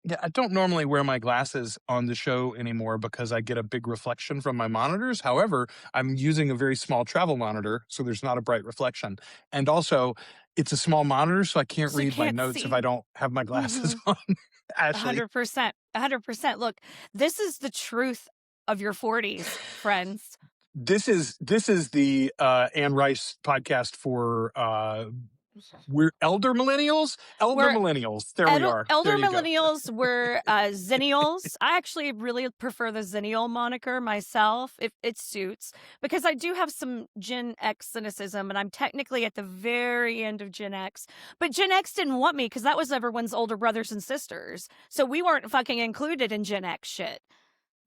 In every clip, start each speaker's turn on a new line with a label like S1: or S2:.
S1: Yeah, I don't normally wear my glasses on the show anymore because I get a big reflection from my monitors. However, I'm using a very small travel monitor, so there's not a bright reflection. And also, it's a small monitor, so I can't
S2: So you
S1: read my
S2: can't
S1: notes if
S2: see.
S1: I don't have my glasses
S2: Mm-hmm.
S1: on. Ashley,
S2: 100%. 100%. Look, this is the truth of your 40s, friends.
S1: this is the Anne Rice podcast for we're elder millennials. Elder
S2: We're
S1: millennials. There we are.
S2: elder
S1: There you go.
S2: millennials, we're zennials. I actually really prefer the zennial moniker myself, if it suits, because I do have some Gen X cynicism, and I'm technically at the very end of Gen X. But Gen X didn't want me because that was everyone's older brothers and sisters. So we weren't fucking included in Gen X shit.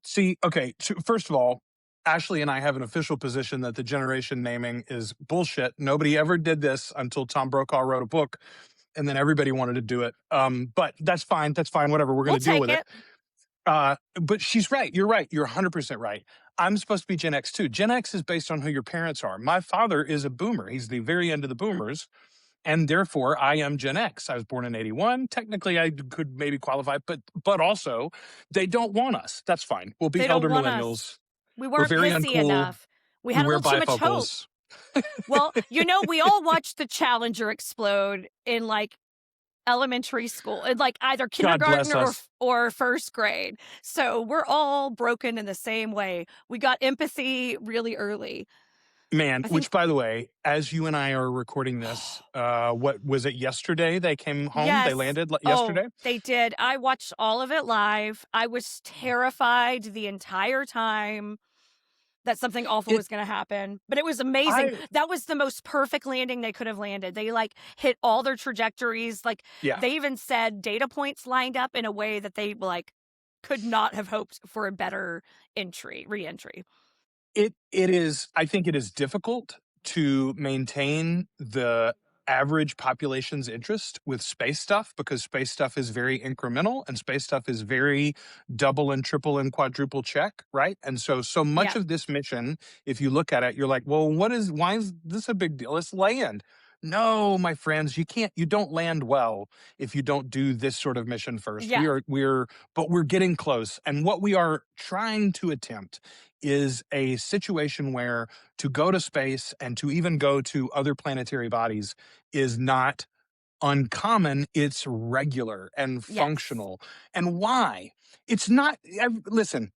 S1: See, okay, so first of all, Ashley and I have an official position that the generation naming is bullshit. Nobody ever did this until Tom Brokaw wrote a book, and then everybody wanted to do it. But that's fine. That's fine. Whatever. We're going
S2: We'll
S1: to deal
S2: take
S1: with it.
S2: it.
S1: But she's right. You're right. You're 100% right. I'm supposed to be Gen X too. Gen X is based on who your parents are. My father is a boomer. He's the very end of the boomers. And therefore, I am Gen X. I was born in 81. Technically, I could maybe qualify, but also, they don't want us. That's fine. We'll be
S2: They don't
S1: elder
S2: want us.
S1: millennials.
S2: We
S1: We're
S2: weren't
S1: very
S2: pissy
S1: uncool.
S2: enough. We
S1: We
S2: had a
S1: wear
S2: little too much hope.
S1: bifocals.
S2: Well, we all watched the Challenger explode in like elementary school, in like either
S1: God bless
S2: kindergarten
S1: us.
S2: or first grade. So we're all broken in the same way. We got empathy really early.
S1: Man,
S2: I think
S1: which by the way, as you and I are recording this, what was it yesterday? They came home. They
S2: yes.
S1: landed
S2: Oh,
S1: yesterday.
S2: they did. I watched all of it live. I was terrified the entire time that something awful
S1: It,
S2: was going to happen, but it was amazing.
S1: I,
S2: That was the most perfect landing they could have landed. They like hit all their trajectories. Like
S1: yeah.
S2: they even said data points lined up in a way that they like could not have hoped for a better re-entry.
S1: It is, I think it is difficult to maintain the average population's interest with space stuff because space stuff is very incremental and space stuff is very double and triple and quadruple check, right? And so much
S2: Yeah.
S1: of this mission, if you look at it, you're like, well, why is this a big deal? Let's land. No, my friends, you don't land well if you don't do this sort of mission first.
S2: Yeah.
S1: But we're getting close. And what we are trying to attempt is a situation where to go to space and to even go to other planetary bodies is not uncommon. It's regular and
S2: Yes.
S1: functional. And why? It's not, listen,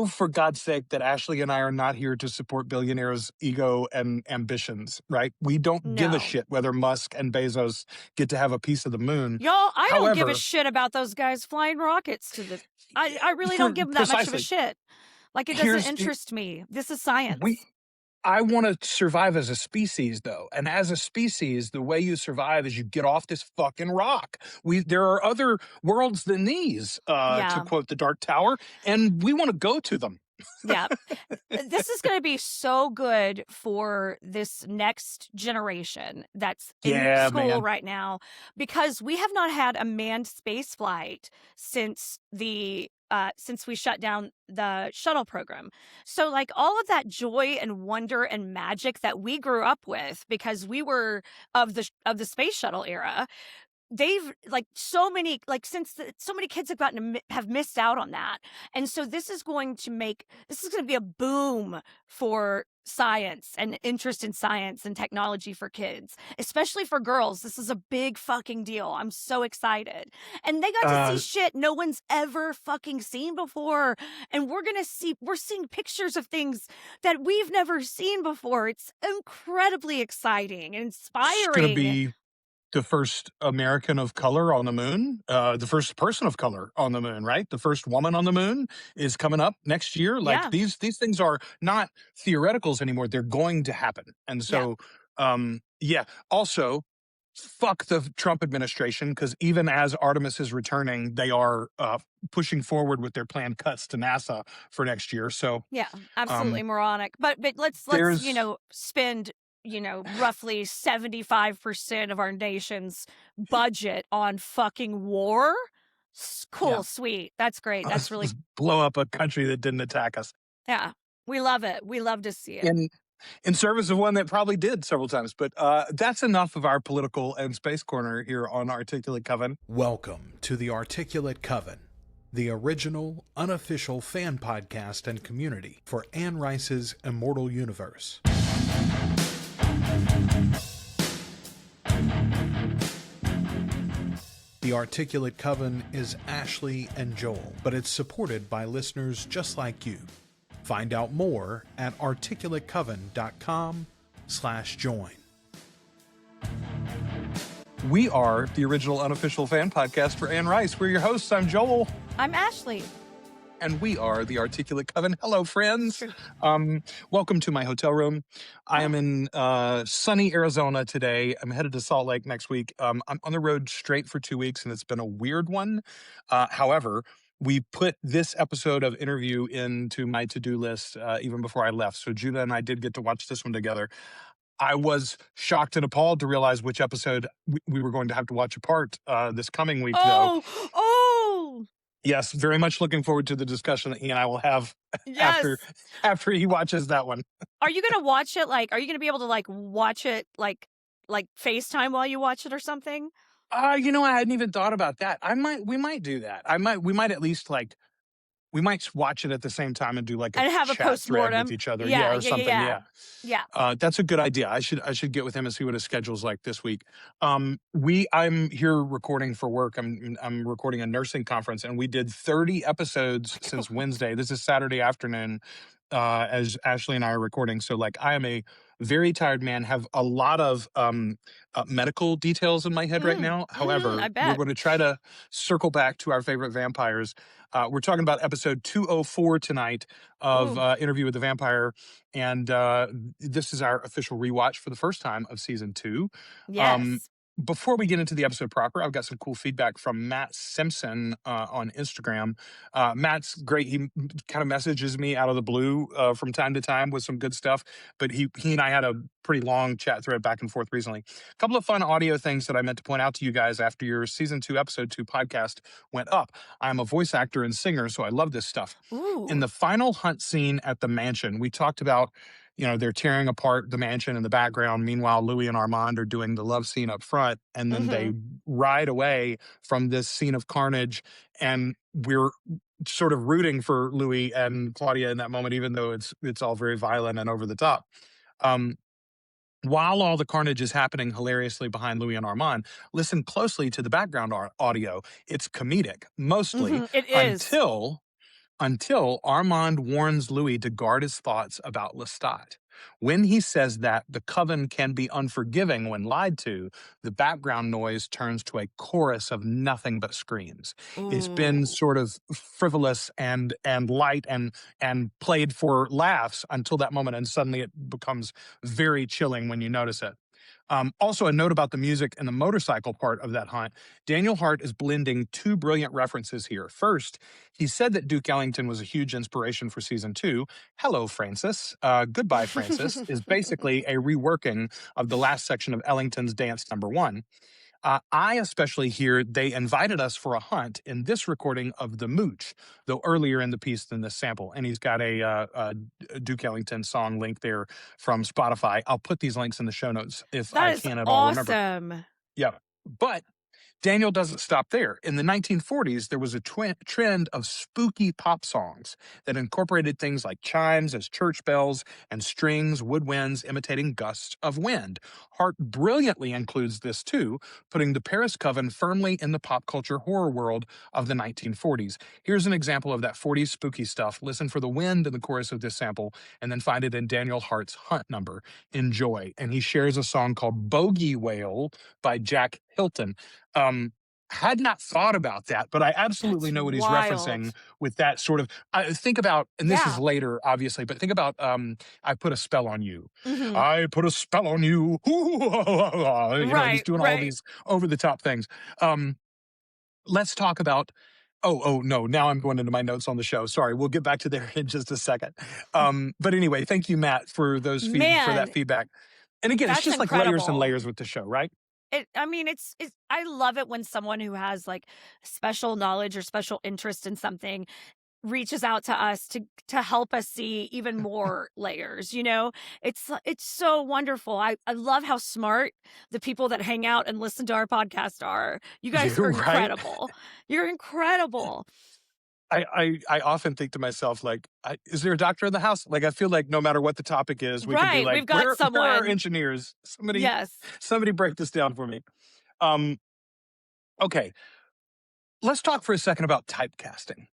S1: for God's sake, that Ashley and I are not here to support billionaires' ego and ambitions, right? We don't give a
S2: No.
S1: shit whether Musk and Bezos get to have a piece of the moon.
S2: Y'all, I don't give a
S1: However,
S2: shit about those guys flying rockets to the. I really don't give them that much of a
S1: precisely,
S2: shit. Like, it doesn't
S1: here's
S2: interest me. This is science.
S1: I want to survive as a species, though. And as a species, the way you survive is you get off this fucking rock. There are other worlds than these,
S2: Yeah.
S1: to quote the Dark Tower, and we want to go to them.
S2: Yeah. This is going to be so good for this next generation that's in school right now, because we have not had a manned space flight since we shut down the shuttle program. So like all of that joy and wonder and magic that we grew up with because we were of the space shuttle era, they've like so many kids have missed out on that. And so this is going to be a boom for science and interest in science and technology for kids, especially for girls. This is a big fucking deal. I'm so excited. And they got to see shit no one's ever fucking seen before. And we're seeing pictures of things that we've never seen before. It's incredibly exciting and inspiring.
S1: It's going to be the first American of color on the moon, the first person of color on the moon, right? The first woman on the moon is coming up next year. Like
S2: Yeah.
S1: these things are not theoreticals anymore. They're going to happen. And so, also, fuck the Trump administration, because even as Artemis is returning, they are pushing forward with their planned cuts to NASA for next year. So
S2: yeah, absolutely moronic. But let's spend roughly 75% of our nation's budget on fucking war. Cool,
S1: yeah.
S2: sweet. That's great. That's really
S1: blow up a country that didn't attack us.
S2: Yeah. We love it. We love to see it.
S1: in service of one that probably did several times. But that's enough of our political and space corner here on Articulate Coven.
S3: Welcome to the Articulate Coven, the original, unofficial fan podcast and community for Anne Rice's Immortal Universe. The Articulate Coven is Ashley and Joel, but it's supported by listeners just like you. Find out more at articulatecoven.com/join.
S1: We are the original unofficial fan podcast for Anne Rice. We're your hosts. I'm Joel.
S2: I'm Ashley.
S1: And we are the Articulate Coven. Hello, friends. Welcome to my hotel room. I am in sunny Arizona today. I'm headed to Salt Lake next week. I'm on the road straight for 2 weeks, and it's been a weird one. However, we put this episode of Interview into my to-do list even before I left. So Judah and I did get to watch this one together. I was shocked and appalled to realize which episode we were going to have to watch apart this coming week, though.
S2: Oh!
S1: Yes, very much looking forward to the discussion that he and I will have after he watches that one.
S2: Are you going to watch it? Are you going to be able to watch it like FaceTime while you watch it or something?
S1: I hadn't even thought about that. We might do that. We might at least we might watch it at the same time and do a
S2: have
S1: chat
S2: a post-mortem
S1: thread with each other.
S2: or
S1: something.
S2: Yeah.
S1: That's a good idea. I should get with him and see what his schedule's like this week. I'm here recording for work. I'm recording a nursing conference, and we did 30 episodes since Wednesday. This is Saturday afternoon, as Ashley and I are recording. So I am a very tired man, have a lot of medical details in my head right now. However, we're going to try to circle back to our favorite vampires. We're talking about episode 204 tonight of Interview with the Vampire. And this is our official rewatch for the first time of season 2.
S2: Yes.
S1: Before we get into the episode proper, I've got some cool feedback from Matt Simpson on Instagram. Matt's great. He kind of messages me out of the blue from time to time with some good stuff. But he and I had a pretty long chat thread back and forth recently. A couple of fun audio things that I meant to point out to you guys after your season 2, episode 2 podcast went up. I'm a voice actor and singer, so I love this stuff.
S2: Ooh.
S1: In the final hunt scene at the mansion, we talked about they're tearing apart the mansion in the background. Meanwhile, Louis and Armand are doing the love scene up front. And then they ride away from this scene of carnage. And we're sort of rooting for Louis and Claudia in that moment, even though it's all very violent and over the top. While all the carnage is happening hilariously behind Louis and Armand, listen closely to the background audio. It's comedic, mostly.
S2: It is.
S1: Until Armand warns Louis to guard his thoughts about Lestat. When he says that the Coven can be unforgiving when lied to, the background noise turns to a chorus of nothing but screams.
S2: Ooh.
S1: It's been sort of frivolous and light and played for laughs until that moment, and suddenly it becomes very chilling when you notice it. Also, a note about the music and the motorcycle part of that hunt. Daniel Hart is blending 2 brilliant references here. First, he said that Duke Ellington was a huge inspiration for season 2. Hello, Francis. Goodbye, Francis is basically a reworking of the last section of Ellington's Dance Number 1. I especially hear they invited us for a hunt in this recording of The Mooch, though earlier in the piece than this sample. And he's got a Duke Ellington song link there from Spotify. I'll put these links in the show notes if I can at all remember.
S2: Awesome.
S1: Yeah. But Daniel doesn't stop there. In the 1940s, there was a trend of spooky pop songs that incorporated things like chimes as church bells and strings, woodwinds imitating gusts of wind. Hart brilliantly includes this too, putting the Paris Coven firmly in the pop culture horror world of the 1940s. Here's an example of that 40s spooky stuff. Listen for the wind in the chorus of this sample, and then find it in Daniel Hart's Hunt number. Enjoy. And he shares a song called Bogey Whale by Jack Hilton. Had not thought about that, but I absolutely know what he's referencing with that sort of, think about, and this is later, obviously, but think about, I Put a Spell on You. I put a spell on you. He's doing all these over-the-top things. Let's talk about, no, now I'm going into my notes on the show. Sorry, we'll get back to there in just a second. But anyway, thank you, Matt, for those for that feedback. And again, it's just
S2: incredible.
S1: layers and layers with the show, right?
S2: It's I love it when someone who has special knowledge or special interest in something reaches out to us to help us see even more layers, you know? It's so wonderful. I love how smart the people that hang out and listen to our podcast are. You guys
S1: You're
S2: are
S1: right.
S2: incredible. You're incredible.
S1: I often think to myself, like, is there a doctor in the house? Like, I feel like no matter what the topic is, we can be
S2: Right.
S1: like,
S2: We've got
S1: where are
S2: someone.
S1: engineers?
S2: Yes.
S1: Somebody break this down for me. Okay, let's talk for a second about typecasting.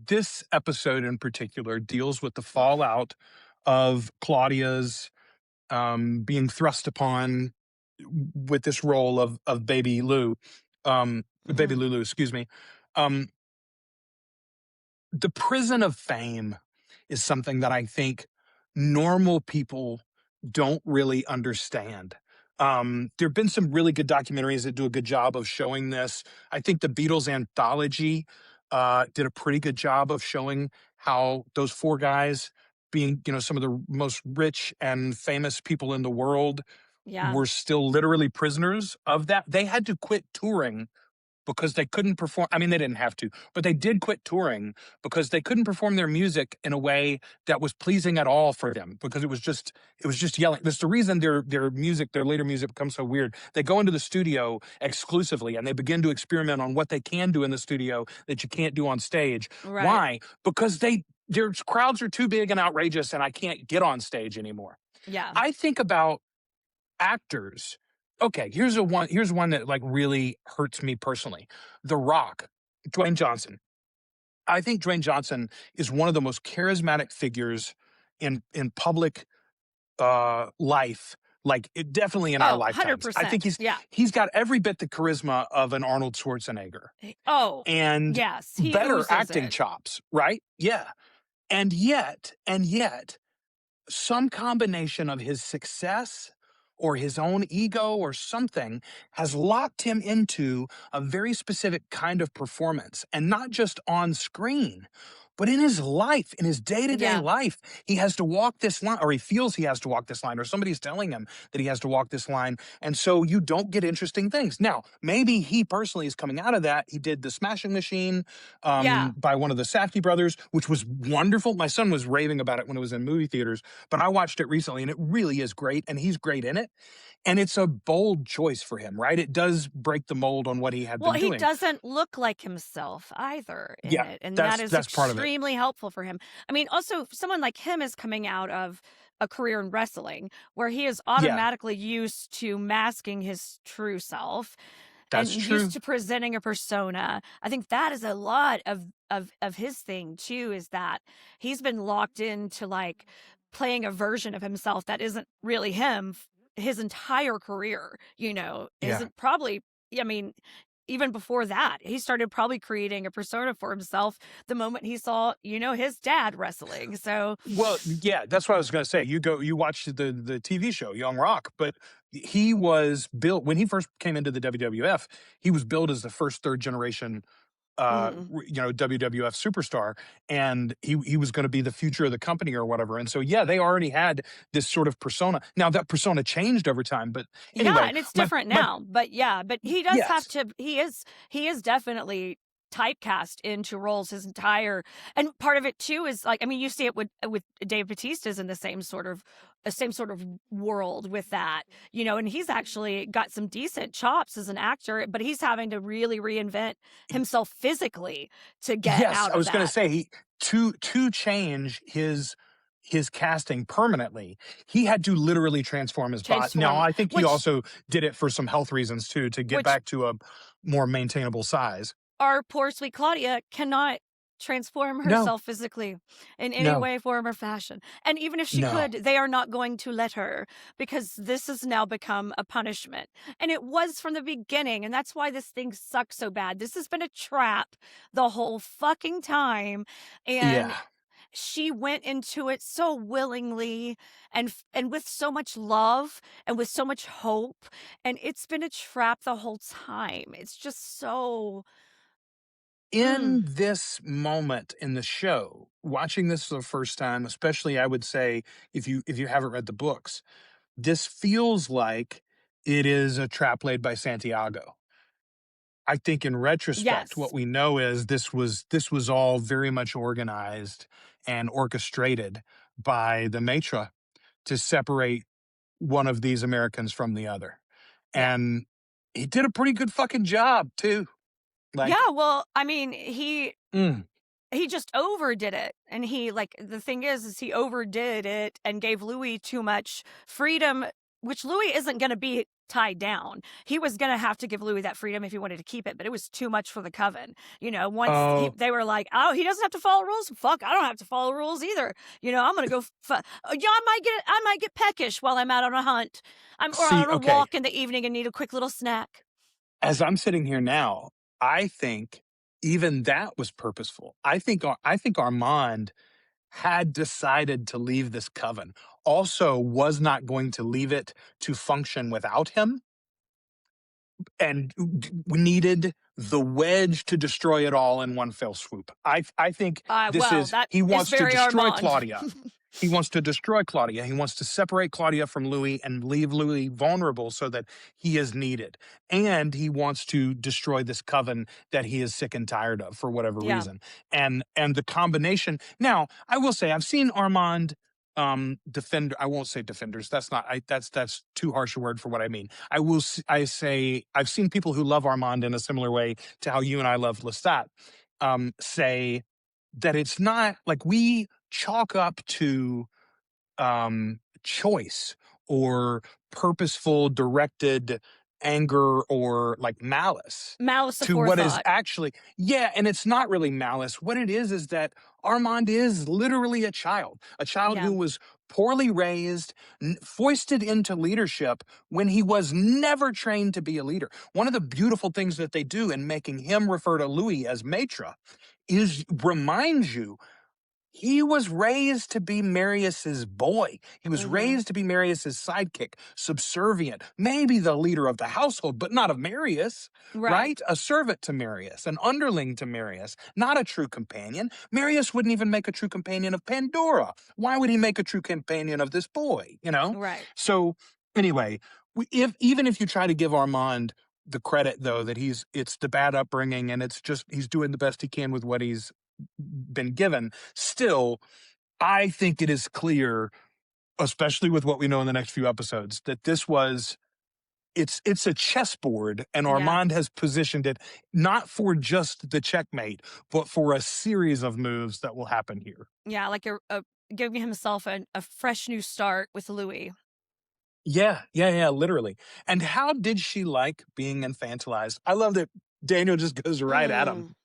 S1: This episode in particular deals with the fallout of Claudia's being thrust upon with this role of Baby Lou, Baby Lulu, excuse me. The prison of fame is something that I think normal people don't really understand. There have been some really good documentaries that do a good job of showing this. I think the Beatles anthology did a pretty good job of showing how those four guys, being, you know, some of the most rich and famous people in the world, were still literally prisoners of that. They had to quit touring because they couldn't perform. I mean, they didn't have to, but they did quit touring because they couldn't perform their music in a way that was pleasing at all for them, because it was just yelling. That's the reason their music, their later music, becomes so weird. They go into the studio exclusively and they begin to experiment on what they can do in the studio that you can't do on stage.
S2: Right.
S1: Why? Because their crowds are too big and outrageous and I can't get on stage anymore.
S2: Yeah.
S1: I think about actors. Okay, here's one that like really hurts me personally. The Rock, Dwayne Johnson. I think Dwayne Johnson is one of the most charismatic figures in public life, like definitely in our lifetimes.
S2: 100%.
S1: I think he's got every bit the charisma of an Arnold Schwarzenegger.
S2: Oh,
S1: and
S2: yes, he
S1: better
S2: oozes
S1: acting
S2: it.
S1: chops, right? Yeah. And yet, some combination of his success or his own ego or something has locked him into a very specific kind of performance, and not just on screen, but in his life, in his day-to-day life. He has to walk this line, or he feels he has to walk this line, or somebody's telling him that he has to walk this line. And so you don't get interesting things. Now, maybe he personally is coming out of that. He did The Smashing Machine by one of the Safdie brothers, which was wonderful. My son was raving about it when it was in movie theaters, but I watched it recently and it really is great. And he's great in it. And it's a bold choice for him, right? It does break the mold on what he had been doing.
S2: Well, he doesn't look like himself either in it. And that is extremely helpful for him. I mean, also, someone like him is coming out of a career in wrestling where he is automatically used to masking his true self.
S1: That's
S2: and
S1: true.
S2: Used to presenting a persona. I think that is a lot of his thing, too, is that he's been locked into, like, playing a version of himself that isn't really him his entire career, you know, isn't probably, I mean, even before that, he started probably creating a persona for himself the moment he saw, you know, his dad wrestling. So,
S1: well, yeah, that's what I was going to say. You watched the TV show Young Rock, but he was built when he first came into the WWF. He was built as the first third generation WWF superstar, and he was going to be the future of the company or whatever. And so, they already had this sort of persona. Now that persona changed over time, but anyway,
S2: and it's different now. But he does have to. He is definitely typecast into roles his entire, and part of it too is, like, I mean, you see it with Dave Bautista's in the same sort of world with that, you know, and he's actually got some decent chops as an actor, but he's having to really reinvent himself physically to get out of that.
S1: I was going to say, to change his casting permanently, he had to literally transform his body. Now, I think he also did it for some health reasons too, to get back to a more maintainable size.
S2: Our poor sweet Claudia cannot transform herself physically in any way, form, or fashion. And even if she could, they are not going to let her, because this has now become a punishment. And it was from the beginning, and that's why this thing sucks so bad. This has been a trap the whole fucking time. And she went into it so willingly and with so much love and with so much hope. And it's been a trap the whole time. It's just so...
S1: In this moment in the show, watching this for the first time, especially, I would say, if you haven't read the books, this feels like it is a trap laid by Santiago. I think in retrospect,
S2: Yes.
S1: what we know is this was all very much organized and orchestrated by the maître to separate one of these Americans from the other.
S2: Yeah.
S1: And he did a pretty good fucking job too. Like,
S2: yeah, well, I mean, he
S1: mm,
S2: just overdid it. And he, like, the thing is he overdid it and gave Louis too much freedom, which Louis isn't going to be tied down. He was going to have to give Louis that freedom if he wanted to keep it, but it was too much for the Coven. You know, once they were like, oh, he doesn't have to follow rules. Fuck, I don't have to follow rules either. You know, I'm going to go, I might get peckish while I'm out on a hunt. Or on a walk in the evening and need a quick little snack.
S1: As I'm sitting here now, I think even that was purposeful. I think Armand had decided to leave this Coven, also was not going to leave it to function without him, and we needed the wedge to destroy it all in one fell swoop. I think he wants to destroy Claudia. He wants to destroy Claudia. He wants to separate Claudia from Louis and leave Louis vulnerable so that he is needed. And he wants to destroy this Coven that he is sick and tired of for whatever reason. And the combination. Now, I will say, I've seen Armand defend. I won't say defenders. That's too harsh a word for what I mean. I say I've seen people who love Armand in a similar way to how you and I love Lestat, say that it's not like we chalk up to choice or purposeful directed anger or like malice
S2: to what
S1: is actually, and it's not really malice. What it is that Armand is literally a child who was poorly raised, foisted into leadership when he was never trained to be a leader. One of the beautiful things that they do in making him refer to Louis as maître is reminds you he was raised to be Marius's boy. He was raised to be Marius's sidekick, subservient, maybe the leader of the household, but not of Marius, right? A servant to Marius, an underling to Marius, not a true companion. Marius wouldn't even make a true companion of Pandora. Why would he make a true companion of this boy, you know?
S2: Right.
S1: So anyway, even if you try to give Armand the credit, though, that it's the bad upbringing and it's just he's doing the best he can with what he's been given, still, I think it is clear, especially with what we know in the next few episodes, that this was it's a chessboard, and Armand has positioned it not for just the checkmate, but for a series of moves that will happen here.
S2: Yeah, like giving himself a fresh new start with Louis.
S1: Yeah, literally. And how did she like being infantilized? I love that Daniel just goes right at him.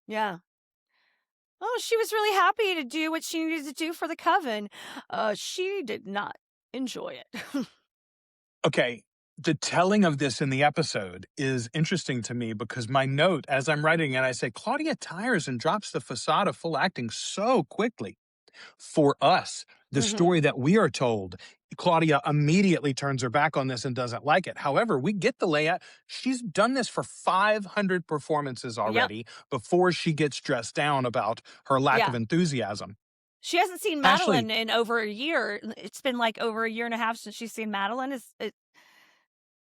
S2: Yeah. Oh, she was really happy to do what she needed to do for the Coven. She did not enjoy it.
S1: Okay, the telling of this in the episode is interesting to me because my note, as I'm writing it, I say, Claudia tires and drops the facade of full acting so quickly. For us, the story that we are told, Claudia immediately turns her back on this and doesn't like it. However, we get the layout. She's done this for 500 performances already before she gets dressed down about her lack of enthusiasm.
S2: She hasn't seen Madeline in over a year. It's been like over a year and a half since she's seen Madeline.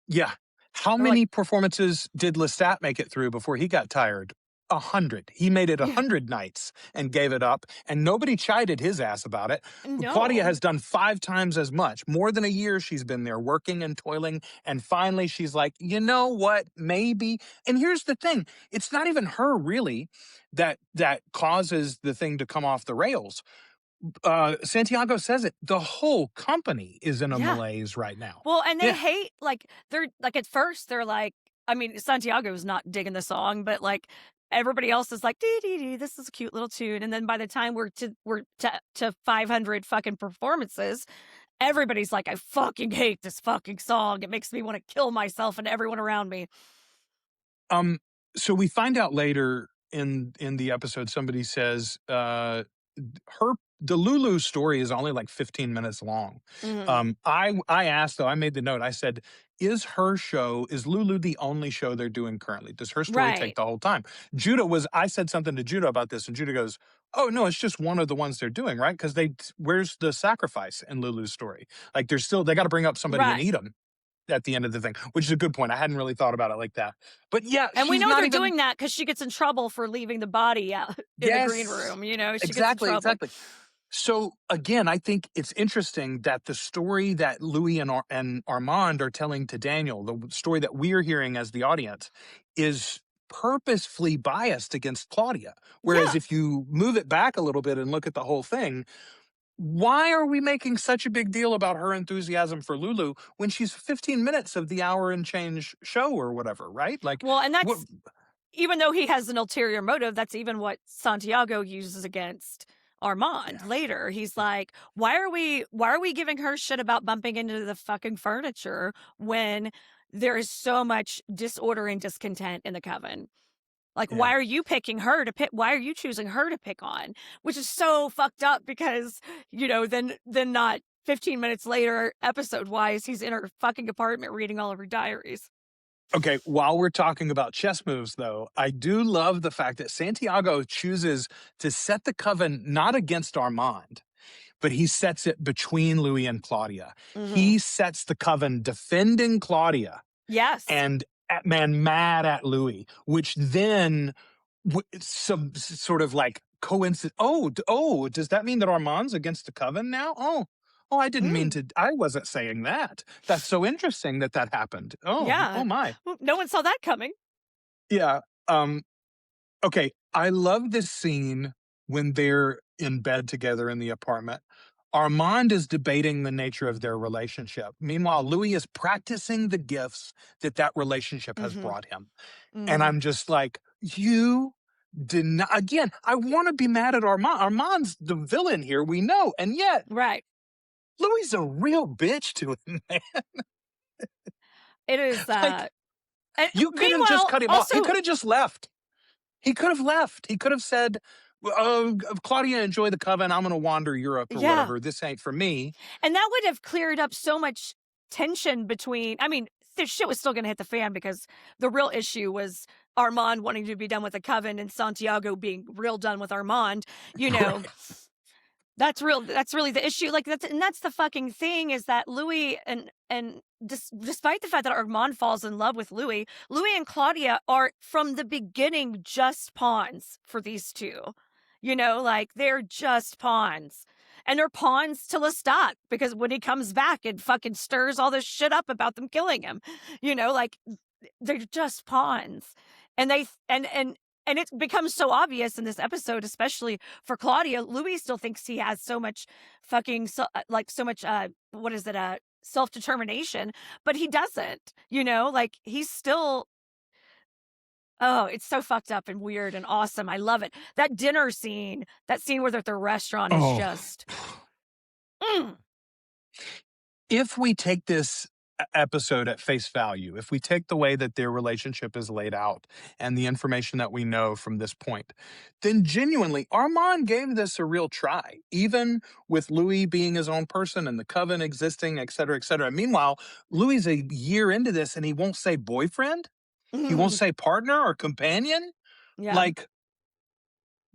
S1: Yeah. How many performances did Lestat make it through before he got tired? 100. He made it 100 nights and gave it up, and nobody chided his ass about it.
S2: No.
S1: Claudia has done 5 times as much. More than a year she's been there working and toiling, and finally she's like, you know what, maybe. And here's the thing. It's not even her, really, that causes the thing to come off the rails. Santiago says it. The whole company is in a malaise right now.
S2: Well, and they hate, like, they're, like, at first, they're like, I mean, Santiago's not digging the song, but, like, everybody else is like, dee, this is a cute little tune. And then by the time we're to 500 fucking performances, everybody's like, I fucking hate this fucking song. It makes me want to kill myself and everyone around me.
S1: So we find out later in the episode, somebody says, the Lulu story is only like 15 minutes long. I asked, though, I made the note, I said, is Lulu the only show they're doing currently? Does her story take the whole time? I said something to Judah about this, and Judah goes, oh, no, it's just one of the ones they're doing, right? Because where's the sacrifice in Lulu's story? Like, they got to bring up somebody and eat them. at the end of the thing, which is a good point. I hadn't really thought about it like that. But yeah,
S2: and we
S1: she's
S2: know
S1: not
S2: they're
S1: even
S2: doing that because she gets in trouble for leaving the body out in the green room. You know, she gets in trouble.
S1: Exactly. So again, I think it's interesting that the story that Louis and Armand are telling to Daniel, the story that we're hearing as the audience, is purposefully biased against Claudia. Whereas if you move it back a little bit and look at the whole thing, why are we making such a big deal about her enthusiasm for Lulu when she's 15 minutes of the hour and change show or whatever, right? Like,
S2: well, and that's even though he has an ulterior motive, that's even what Santiago uses against Armand later. He's like, why are we giving her shit about bumping into the fucking furniture when there is so much disorder and discontent in the Coven? Like, why are you picking her to pick? Why are you choosing her to pick on? Which is so fucked up because, you know, then not 15 minutes later, episode wise, he's in her fucking apartment reading all of her diaries.
S1: Okay, while we're talking about chess moves, though, I do love the fact that Santiago chooses to set the Coven not against Armand, but he sets it between Louis and Claudia. He sets the Coven defending Claudia.
S2: Yes.
S1: And mad at Louis, which then some sort of like coincidence. Oh, does that mean that Armand's against the Coven now? Oh, I didn't mean to. I wasn't saying that. That's so interesting that happened. Oh,
S2: yeah.
S1: Oh my.
S2: No one saw that coming.
S1: Yeah. Okay. I love this scene when they're in bed together in the apartment. Armand is debating the nature of their relationship. Meanwhile, Louis is practicing the gifts that relationship has brought him. And I'm just like, you did not. Again, I want to be mad at Armand. Armand's the villain here, we know. And yet,
S2: right,
S1: Louis is a real bitch to him, man.
S2: It is.
S1: You could have just cut him off. He could have just left. He could have left. He could have said, Claudia, enjoy the Coven. I'm going to wander Europe or whatever. This ain't for me.
S2: And that would have cleared up so much tension between, I mean, this shit was still going to hit the fan because the real issue was Armand wanting to be done with the Coven and Santiago being real done with Armand. You know, that's really the issue. Like that's the fucking thing is that Louis and despite the fact that Armand falls in love with Louis and Claudia are from the beginning just pawns for these two. You know, like they're just pawns. And they're pawns to Lestat because when he comes back and fucking stirs all this shit up about them killing him, you know, like they're just pawns. And it becomes so obvious in this episode, especially for Claudia. Louis still thinks he has so much fucking, self-determination, but he doesn't, you know, like he's still. Oh, it's so fucked up and weird and awesome. I love it. That dinner scene, that scene where they're at the restaurant is just.
S1: If we take this episode at face value, if we take the way that their relationship is laid out and the information that we know from this point, then genuinely Armand gave this a real try, even with Louis being his own person and the Coven existing, et cetera, et cetera. Meanwhile, Louis is a year into this and he won't say boyfriend. He won't say partner or companion.
S2: Yeah.
S1: Like,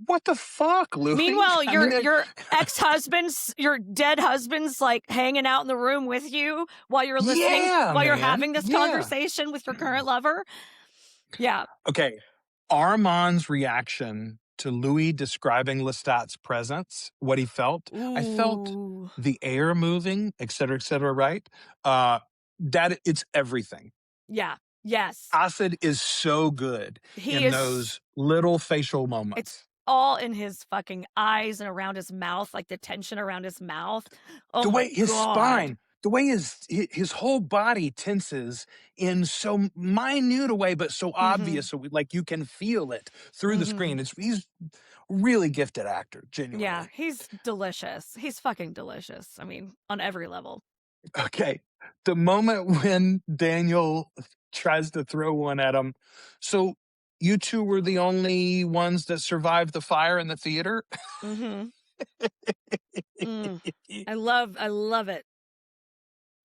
S1: what the fuck, Louis?
S2: Meanwhile, your ex-husband's, your dead husband's like hanging out in the room with you while you're listening, you're having this conversation with your current lover. Yeah.
S1: Okay. Armand's reaction to Louis describing Lestat's presence, what he felt.
S2: Ooh.
S1: I felt the air moving, et cetera, right? That it's everything.
S2: Yeah. Yes.
S1: Acid is so good those little facial moments.
S2: It's all in his fucking eyes and around his mouth, like the tension around his mouth. Oh, the way
S1: his spine, the way his whole body tenses in so minute a way, but so obvious, so like you can feel it through the screen. He's really gifted actor, genuinely.
S2: Yeah, he's delicious. He's fucking delicious. I mean, on every level.
S1: Okay, the moment when Daniel tries to throw one at him. So you two were the only ones that survived the fire in the theater?
S2: I love it.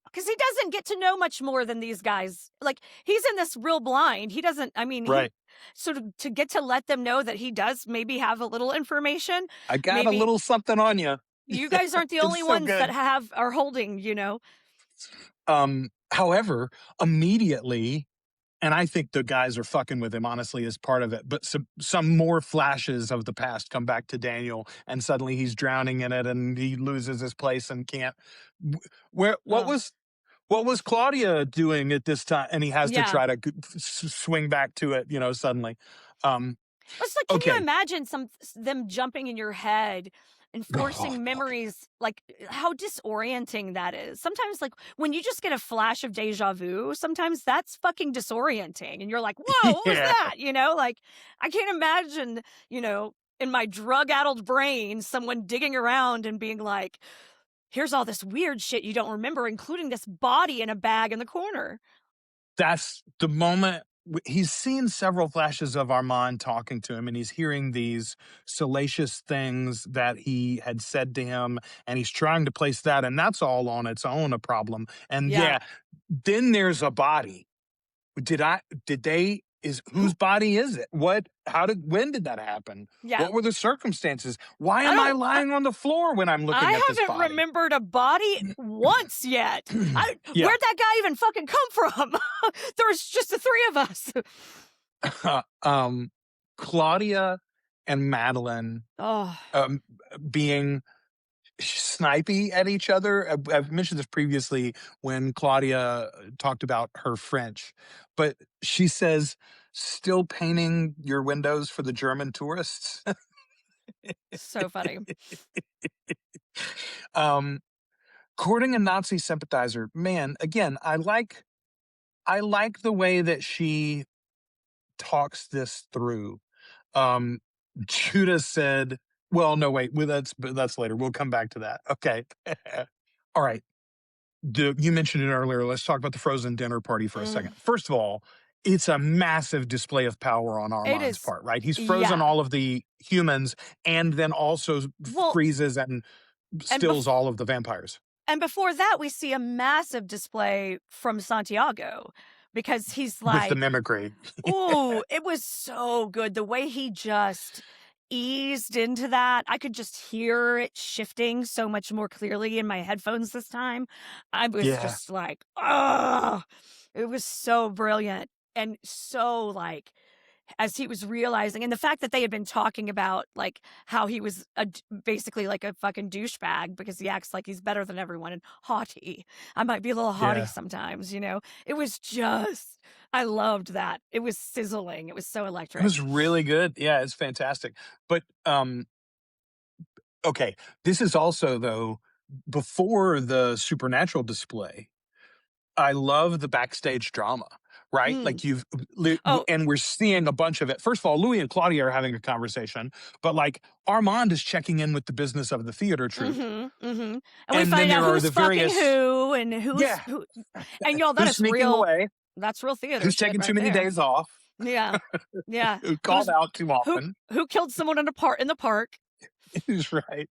S2: Because he doesn't get to know much more than these guys. Like, he's in this real blind. He doesn't, I mean, sort of to get to let them know that he does maybe have a little information.
S1: I got a little something on you.
S2: You guys aren't the only ones that are holding, you know.
S1: However, immediately, and I think the guys are fucking with him, honestly, as part of it, but some more flashes of the past come back to Daniel, and suddenly he's drowning in it, and he loses his place and can't. What was Claudia doing at this time? And he has to try to swing back to it, suddenly.
S2: It's like, can you imagine them jumping in your head and forcing memories, like how disorienting that is? Sometimes, like when you just get a flash of deja vu, sometimes that's fucking disorienting. And you're like, whoa, what was that? Like I can't imagine, in my drug-addled brain, someone digging around and being like, here's all this weird shit you don't remember, including this body in a bag in the corner.
S1: That's the moment. He's seen several flashes of Armand talking to him, and he's hearing these salacious things that he had said to him, and he's trying to place that, and that's all on its own a problem. And then there's a body. Whose body is it? When did that happen?
S2: Yeah.
S1: What were the circumstances? Why am I lying on the floor when I'm looking at this body?
S2: I haven't remembered a body once yet. Where'd that guy even fucking come from? There was just the three of
S1: us. Claudia and Madeline being snipey at each other. I've mentioned this previously when Claudia talked about her French, but she says, still painting your windows for the German tourists.
S2: So funny.
S1: Courting a Nazi sympathizer. Man, again, I like the way that she talks this through. Judah said, well, no, wait, that's later. We'll come back to that. Okay. All right. You mentioned it earlier. Let's talk about the frozen dinner party for a second. First of all, it's a massive display of power on Armand's part, right? He's frozen all of the humans and then also freezes and stills all of the vampires.
S2: And before that, we see a massive display from Santiago because he's like...
S1: with the mimicry.
S2: Ooh, it was so good. The way he just eased into that. I could just hear it shifting so much more clearly in my headphones this time. I was just like, oh, it was so brilliant. And so like, as he was realizing, and the fact that they had been talking about like how he was basically like a fucking douchebag because he acts like he's better than everyone and haughty. I might be a little haughty sometimes, It was just, I loved that. It was sizzling. It was so electric.
S1: It was really good. Yeah, it's fantastic. But okay, this is also though before the supernatural display. I love the backstage drama. Right? Like and we're seeing a bunch of it. First of all, Louis and Claudia are having a conversation, but like Armand is checking in with the business of the theater troupe.
S2: And we find out who's fucking who and who's who. And y'all, that is real. Away. That's real theater.
S1: Who's taking too many days off.
S2: Yeah.
S1: Who called out too often.
S2: Who killed someone in the park.
S1: Who's right.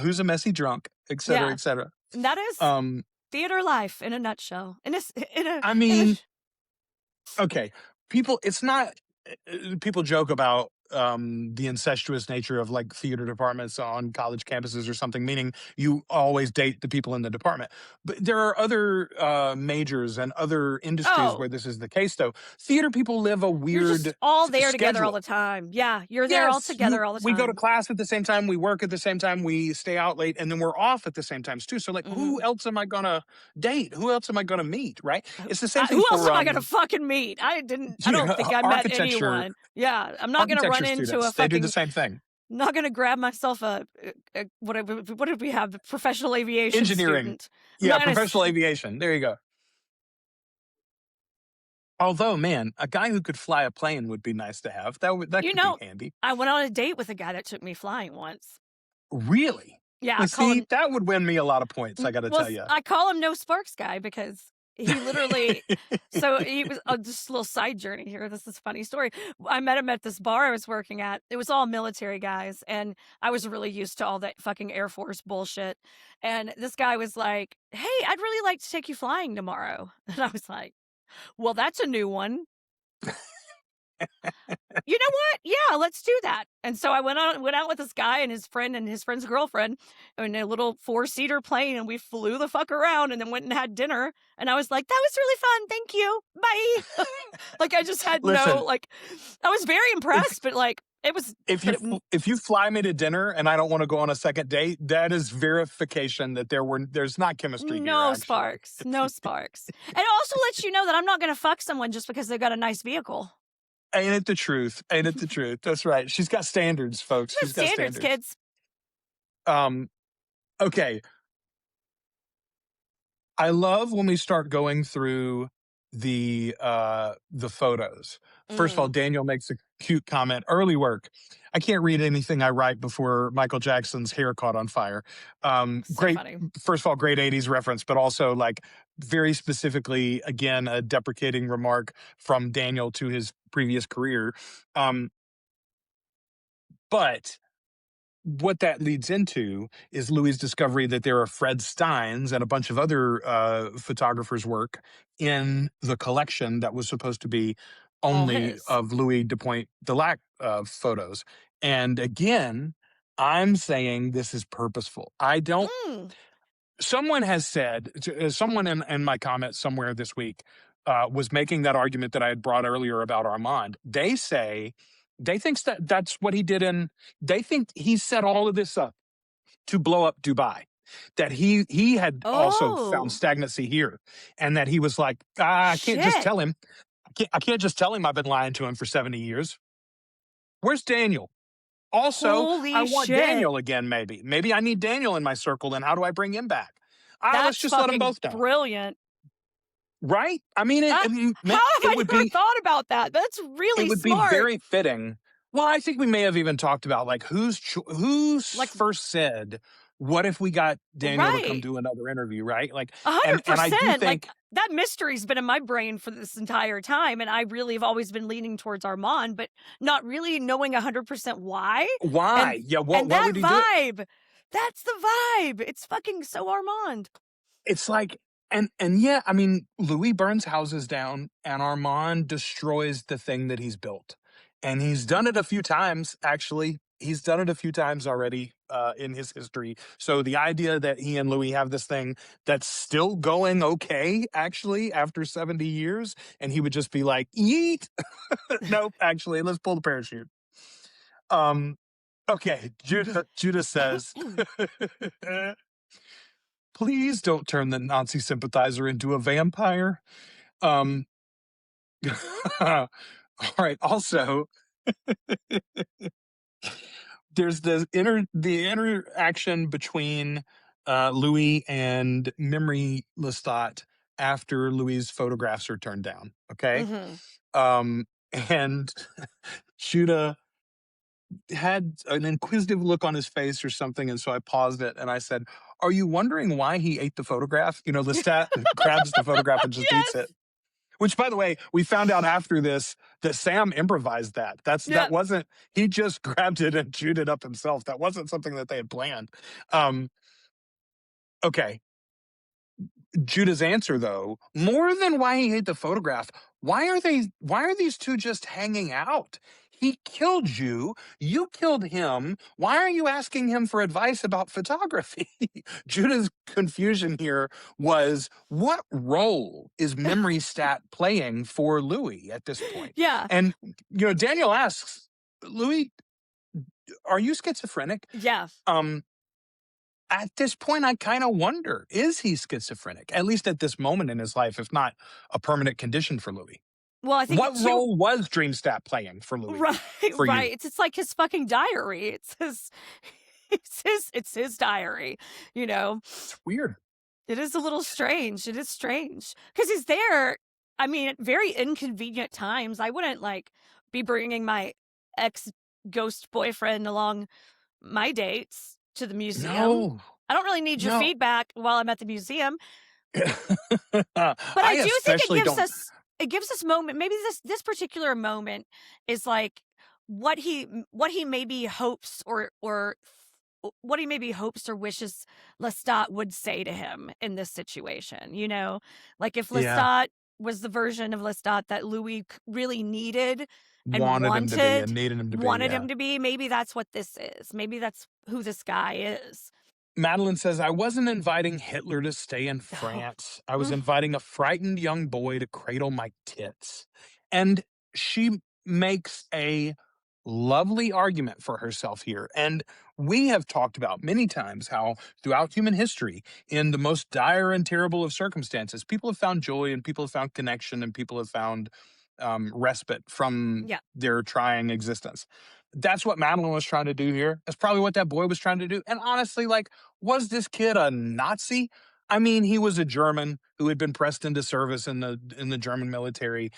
S1: Who's a messy drunk, et cetera, et cetera.
S2: And that is theater life in a nutshell.
S1: Okay, people joke about the incestuous nature of like theater departments on college campuses or something, meaning you always date the people in the department. But there are other majors and other industries where this is the case, though. Theater people live a weird
S2: You're just all there
S1: schedule.
S2: Together all the time. Yeah, you're there all together all the time.
S1: We go to class at the same time, we work at the same time, we stay out late, and then we're off at the same times too. So like, who else am I gonna date? Who else am I gonna meet? Right? It's the same thing.
S2: Who else am I gonna fucking meet? I don't think I met anyone. Yeah, I'm not gonna run into a fucking...
S1: They do the same thing.
S2: I'm not gonna grab myself what did we have? The professional aviation
S1: engineering
S2: student.
S1: Yeah, professional aviation. There you go. Although, man, a guy who could fly a plane would be nice to have. That could be handy.
S2: I went on a date with a guy that took me flying once.
S1: Really?
S2: Yeah.
S1: That would win me a lot of points, I gotta tell you.
S2: I call him No Sparks Guy because he literally, so he was just a little side journey here. This is a funny story. I met him at this bar I was working at. It was all military guys. And I was really used to all that fucking Air Force bullshit. And this guy was like, hey, I'd really like to take you flying tomorrow. And I was like, well, that's a new one. you know what? Yeah, let's do that. And so I went out with this guy and his friend's girlfriend in a little 4-seater plane, and we flew the fuck around and then went and had dinner. And I was like, that was really fun. Thank you. Bye. Like, I just had I was very impressed, but like, it was.
S1: If you fly me to dinner and I don't want to go on a second date, that is verification that there's not chemistry.
S2: No sparks. No sparks. And it also lets you know that I'm not going to fuck someone just because they've got a nice vehicle.
S1: Ain't it the truth? Ain't it the truth? That's right. She's got standards, folks. She's got standards,
S2: kids.
S1: Okay. I love when we start going through the photos. First of all, Daniel makes a cute comment. Early work. I can't read anything I write before Michael Jackson's hair caught on fire. Great. Funny. First of all, great 80s reference, but also like very specifically, again, a deprecating remark from Daniel to his previous career. But what that leads into is Louis' discovery that there are Fred Stein's and a bunch of other photographers' work in the collection that was supposed to be only of Louis Dupoint-Delac photos. And again, I'm saying this is purposeful. I don't... Someone has said, someone in my comments somewhere this week was making that argument that I had brought earlier about Armand. They think that's what he did they think he set all of this up to blow up Dubai. That he had also found stagnancy here. And that he was like, I can't just tell him. I can't just tell him I've been lying to him for 70 years. Where's Daniel? Also, I want Daniel again, maybe. Maybe I need Daniel in my circle, and how do I bring him back? Let's just let them both know.
S2: Brilliant.
S1: Right? I mean,
S2: how have I never thought about that? That's really smart.
S1: It would be very fitting. Well, I think we may have even talked about like who's first said, what if we got Daniel to come do another interview, right? Like
S2: 100%.
S1: And I do think,
S2: like that mystery's been in my brain for this entire time, and I really have always been leaning towards Armand, but not really knowing 100% why.
S1: Why? What would he
S2: vibe, do? That's the vibe. It's fucking so Armand.
S1: It's like, and yeah, I mean, Louis burns houses down, and Armand destroys the thing that he's built. And he's done it a few times, actually. He's done it a few times already in his history. So the idea that he and Louis have this thing that's still going okay, actually, after 70 years, and he would just be like, yeet. Nope, actually, let's pull the parachute. Okay, Judah says, please don't turn the Nazi sympathizer into a vampire. All right, also... There's the interaction between Louis and Memory Lestat after Louis' photographs are turned down. Okay. And Judah had an inquisitive look on his face or something. And so I paused it and I said, are you wondering why he ate the photograph? You know, Lestat grabs the photograph and just eats it. Which, by the way, we found out after this that Sam improvised that. That wasn't, he just grabbed it and chewed it up himself. That wasn't something that they had planned. Okay. Judah's answer, though, more than why he ate the photograph, why are these two just hanging out? He killed you. You killed him. Why are you asking him for advice about photography? Judah's confusion here was, what role is Memory Stat playing for Louis at this point?
S2: Yeah.
S1: And, you know, Daniel asks, Louis, are you schizophrenic?
S2: Yeah.
S1: At this point, I kind of wonder, is he schizophrenic? At least at this moment in his life, if not a permanent condition for Louis.
S2: Well, I think
S1: what role was DreamStat playing for Louis?
S2: Right. It's like his fucking diary. It's his diary, you know.
S1: It's weird.
S2: It is a little strange. It is strange. Because he's there, I mean, at very inconvenient times. I wouldn't like be bringing my ex-ghost boyfriend along my dates to the museum.
S1: No.
S2: I don't really need your feedback while I'm at the museum. But I do think it gives us moment. Maybe this particular moment is like what he maybe hopes or what he maybe hopes or wishes Lestat would say to him in this situation. You know, like if Lestat was the version of Lestat that Louis really needed and
S1: wanted him to be and needed him to be.
S2: Wanted him to be. Maybe that's what this is. Maybe that's who this guy is.
S1: Madeline says, I wasn't inviting Hitler to stay in France. I was inviting a frightened young boy to cradle my tits. And she makes a lovely argument for herself here. And we have talked about many times how throughout human history, in the most dire and terrible of circumstances, people have found joy and people have found connection and people have found respite from their trying existence. That's what Madeline was trying to do here. That's probably what that boy was trying to do. And honestly, like, was this kid a Nazi? I mean, he was a German who had been pressed into service in the German military.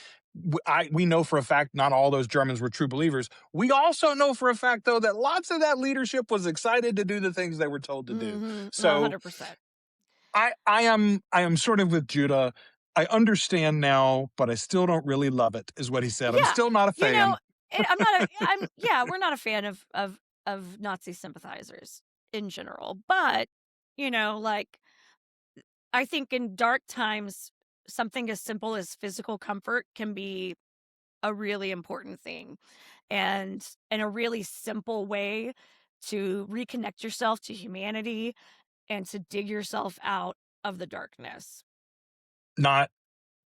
S1: We know for a fact not all those Germans were true believers. We also know for a fact, though, that lots of that leadership was excited to do the things they were told to do. So
S2: 100%.
S1: I am sort of with Judah. I understand now, but I still don't really love it, is what he said. I'm still not a fan.
S2: You know, I'm not we're not a fan of Nazi sympathizers in general. But, you know, like, I think in dark times, something as simple as physical comfort can be a really important thing. And a really simple way to reconnect yourself to humanity and to dig yourself out of the darkness.
S1: Not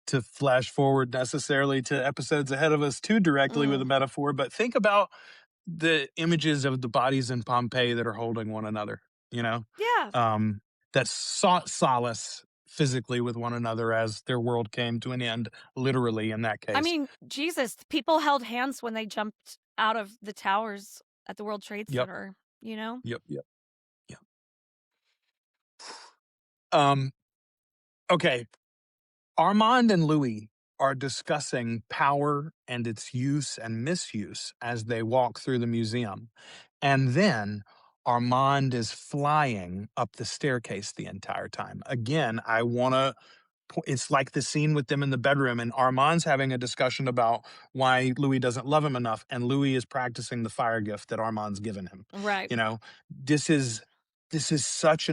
S1: to flash forward necessarily to episodes ahead of us too directly with a metaphor, but think about the images of the bodies in Pompeii that are holding one another, you know?
S2: Yeah.
S1: That sought solace physically with one another as their world came to an end, literally in that case.
S2: I mean, Jesus, people held hands when they jumped out of the towers at the World Trade Center, you know?
S1: Yep. Okay. Armand and Louis are discussing power and its use and misuse as they walk through the museum. And then Armand is flying up the staircase the entire time. Again, it's like the scene with them in the bedroom, and Armand's having a discussion about why Louis doesn't love him enough, and Louis is practicing the fire gift that Armand's given him.
S2: Right.
S1: You know, this is such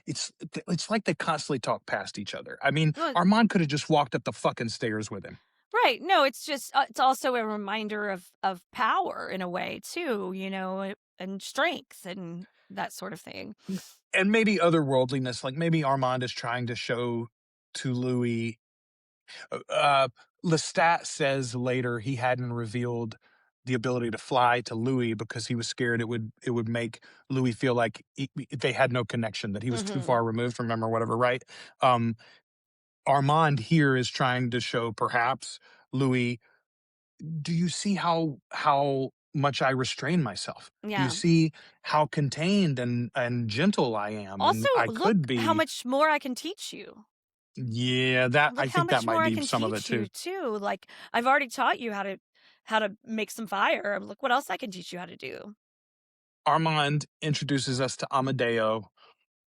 S1: it's like they constantly talk past each other. I mean, Armand could have just walked up the fucking stairs with him.
S2: Right. No, it's just, it's also a reminder of power in a way too, you know, and strength and that sort of thing.
S1: And maybe otherworldliness, like maybe Armand is trying to show to Louis. Lestat says later he hadn't revealed the ability to fly to Louis because he was scared it would make Louis feel like they had no connection, that he was too far removed from him or whatever, right? Armand here is trying to show perhaps Louis, do you see how much I restrain myself?
S2: Yeah.
S1: Do you see how contained and gentle I am?
S2: Also,
S1: and I could be
S2: how much more I can teach you.
S1: Yeah, I think that might be some of it
S2: too. Like, I've already taught you how to make some fire. Look what else I can teach you how to do.
S1: Armand introduces us to Amedeo,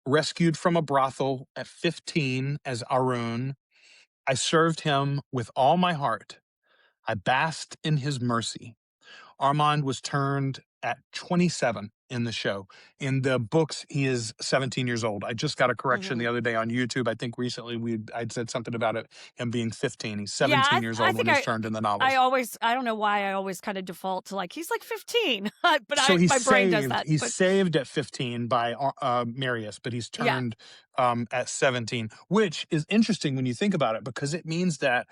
S1: rescued from a brothel at 15 as Arun. I served him with all my heart. I basked in his mercy. Armand was turned at 27 in the show. In the books, he is 17 years old. I just got a correction the other day on YouTube. I think recently I'd said something about him being 15. He's 17 years old when he's turned in the novels.
S2: I don't know why I always kind of default to like, he's like 15, but
S1: so
S2: my brain does that.
S1: He's saved at 15 by Marius, but he's turned at 17, which is interesting when you think about it, because it means that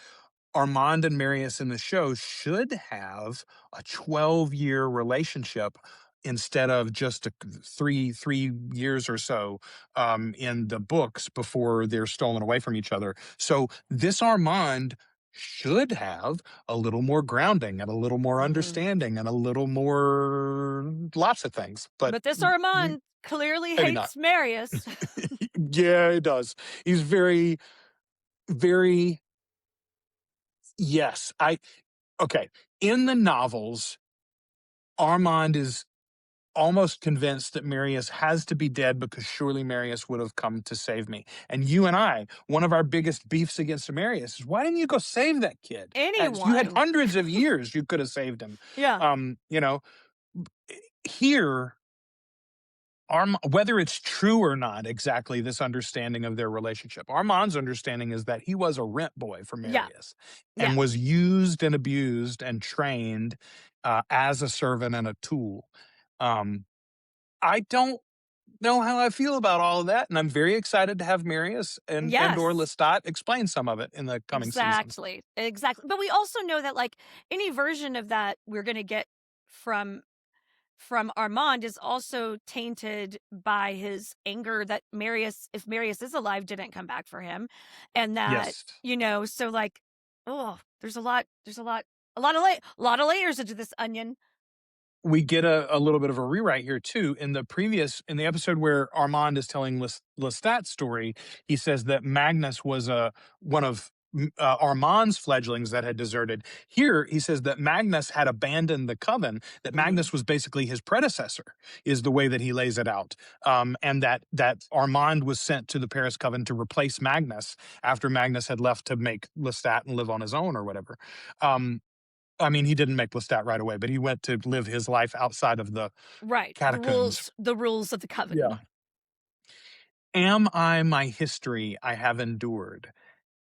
S1: Armand and Marius in the show should have a 12-year relationship instead of just three years or so in the books before they're stolen away from each other. So this Armand should have a little more grounding and a little more understanding and a little more lots of things. But
S2: this Armand clearly hates Marius.
S1: Yeah, he does. He's very, very... Yes, okay. In the novels, Armand is almost convinced that Marius has to be dead because surely Marius would have come to save me. And you and I, one of our biggest beefs against Marius is, why didn't you go save that kid?
S2: Anyone.
S1: You had hundreds of years you could have saved him.
S2: Yeah.
S1: You know, here, whether it's true or not, exactly this understanding of their relationship. Armand's understanding is that he was a rent boy for Marius and was used and abused and trained as a servant and a tool. I don't know how I feel about all of that, and I'm very excited to have Marius and or Lestat explain some of it in the coming seasons.
S2: Exactly. But we also know that like any version of that we're going to get from Armand is also tainted by his anger that Marius, if Marius is alive, didn't come back for him. And that, so like, there's a lot of layers into this onion.
S1: We get a little bit of a rewrite here too. In the episode where Armand is telling Lestat's story, he says that Magnus was one of Armand's fledglings that had deserted. Here, he says that Magnus had abandoned the Coven, that Magnus was basically his predecessor, is the way that he lays it out. And that Armand was sent to the Paris Coven to replace Magnus after Magnus had left to make Lestat and live on his own or whatever. I mean, he didn't make Lestat right away, but he went to live his life outside of the catacombs.
S2: The rules of the Coven.
S1: Yeah. Am I my history I have endured?